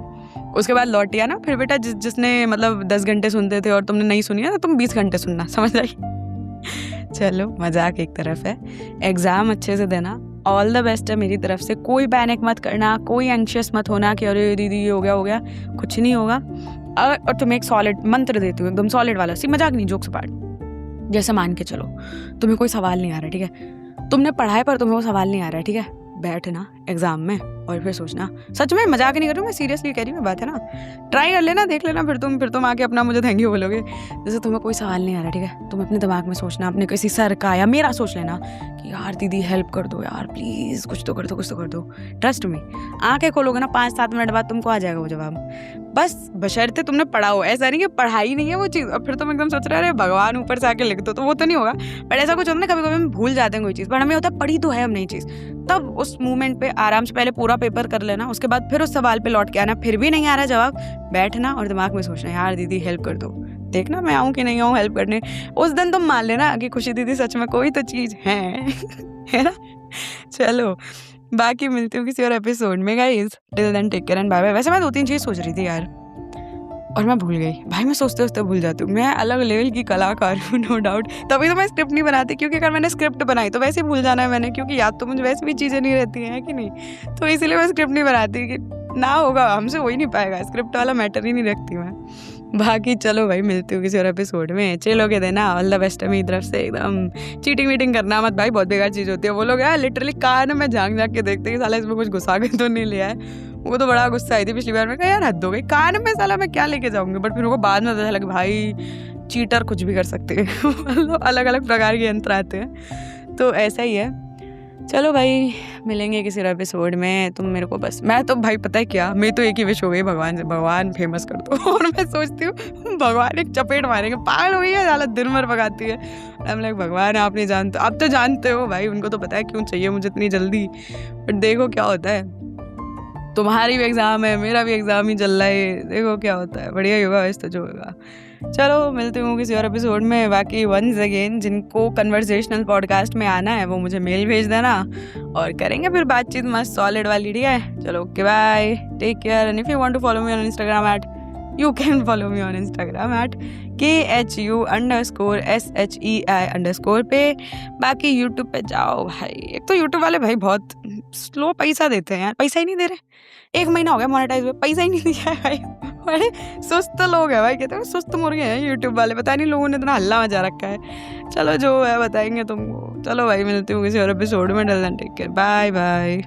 उसके बाद लौटिया ना, फिर बेटा जिसने मतलब 10 घंटे सुनते थे और तुमने नहीं सुनी है, तो तुम 20 घंटे सुनना, समझ आई। चलो मजाक एक तरफ है, एग्ज़ाम अच्छे से देना, ऑल द बेस्ट है मेरी तरफ से। कोई पैनिक मत करना, कोई एंशियस मत होना कि अरे दीदी ये हो गया, कुछ नहीं होगा। और तुम्हें एक सॉलिड मंत्र देती हूँ, एकदम सॉलिड वाला, सी मजाक नहीं, जोक्स पार्ट। जैसे मान के चलो तुम्हें कोई सवाल नहीं आ रहा, ठीक है, तुमने पढ़ा है पर तुम्हें वो सवाल नहीं आ रहा है, ठीक है, बैठना एग्जाम में, और फिर सोचना, सच में मजाक नहीं कर रही हूँ, मैं सीरियसली कह रही हूँ, बात है ना। ट्राई कर लेना, देख लेना, फिर तुम आके अपना मुझे थैंक यू बोलोगे। जैसे तुम्हें कोई सवाल नहीं आ रहा, ठीक है, तुम अपने दिमाग में सोचना, अपने किसी सर का या मेरा सोच लेना कि यार दीदी हेल्प कर दो यार प्लीज़, कुछ तो कर दो, कुछ तो कर दो। ट्रस्ट मी, आंखें खोलोगे ना 5-7 मिनट बाद तुमको आ जाएगा वो जवाब। बस बशर्ते तुमने पढ़ा हो, ऐसा नहीं कि पढ़ाई नहीं है वो चीज़ और फिर तुम एकदम सोच रहे अरे भगवान ऊपर से आके लिख दो, तो वो तो नहीं होगा। बट ऐसा कुछ होता है ना, कभी कभी हम भूल जाते हैं कोई चीज़, पर हमें होता है पढ़ी तो है हम नई चीज़, तब उस मोमेंट पे आराम से पहले पूरा पेपर कर लेना, उसके बाद फिर उस सवाल पे लौट के आना, फिर भी नहीं आ रहा जवाब, बैठना और दिमाग में सोचना यार दीदी हेल्प कर दो, देखना मैं आऊँ कि नहीं आऊँ हेल्प करने। उस दिन तुम मान लेना कि खुशी दीदी सच में कोई तो चीज़ है है ना। चलो बाकी मिलती हूँ किसी और एपिसोड में guys, till then take care and bye bye. वैसे मैं 2-3 चीज़ सोच रही थी यार और मैं भूल गई भाई, मैं सोचते सोचते भूल जाती हूँ, मैं अलग लेवल की कलाकार हूँ नो डाउट, तभी तो मैं स्क्रिप्ट नहीं बनाती, क्योंकि अगर मैंने स्क्रिप्ट बनाई तो वैसे ही भूल जाना है मैंने, क्योंकि याद तो मुझे वैसे भी चीज़ें नहीं रहती हैं कि नहीं, तो इसीलिए मैं स्क्रिप्ट नहीं बनाती कि ना होगा हमसे हो ही नहीं पाएगा, स्क्रिप्ट वाला मैटर ही नहीं रखती मैं। बाकी चलो भाई मिलती हूँ किसी और एपिसोड में, चलोगे देना ऑल द बेस्ट मेरी तरफ से, एकदम चीटिंग वीटिंग करना मत भाई, बहुत बेकार चीज़ होती है। वो लोग यार लिटरली कान में झांक झांक के देखते हैं कि साला इसमें कुछ घुसा के तो नहीं लिया है, वो तो बड़ा गुस्सा आई थी पिछली बार, में कहा यार हद हो गई, कान में साला मैं क्या लेके जाऊंगी, बट फिर उनको बाद में पता लगा भाई चीटर कुछ भी कर सकते हैं अलग अलग प्रकार के यंत्र आते हैं, तो ऐसा ही है। चलो भाई मिलेंगे किसी और एपिसोड में, तुम मेरे को बस, मैं तो भाई पता है क्या, मैं तो एक ही विश हो गई भगवान से, भगवान फेमस कर दो और मैं सोचती हूँ भगवान एक चपेट मारेंगे, पागल हो गई है हालत, दिन भर भगाती है, हम लाइक भगवान आप नहीं जानते, अब तो जानते हो भाई, उनको तो पता है क्यों चाहिए मुझे इतनी जल्दी, बट देखो क्या होता है, तुम्हारी भी एग्ज़ाम है, मेरा भी एग्ज़ाम ही चल रहा है, देखो क्या होता है, बढ़िया ही होगा वैसे तो जो होगा। चलो मिलती हूँ किसी और एपिसोड में। बाकी वंस अगेन जिनको कन्वर्सेशनल पॉडकास्ट में आना है वो मुझे मेल भेज देना और करेंगे फिर बातचीत मस्त सॉलिड वाली, ठीक है। चलो okay bye, take care, and if you want to follow me on Instagram at, you can follow me on Instagram at KHU_SHEI_ पे। बाकी YouTube पे जाओ भाई, एक तो YouTube वाले भाई बहुत स्लो पैसा देते हैं यार, पैसा ही नहीं दे रहे, 1 महीना हो गया मोनेटाइज हुए, पैसा ही नहीं दिया है भाई, बड़े सुस्त लोग हैं भाई, कहते हैं सुस्त मुर्गे हैं YouTube वाले, पता नहीं लोगों ने इतना हल्ला मचा रखा है। चलो जो है बताएंगे तुमको, चलो भाई मिलती हूँ किसी और एपिसोड में, till then take care, bye bye.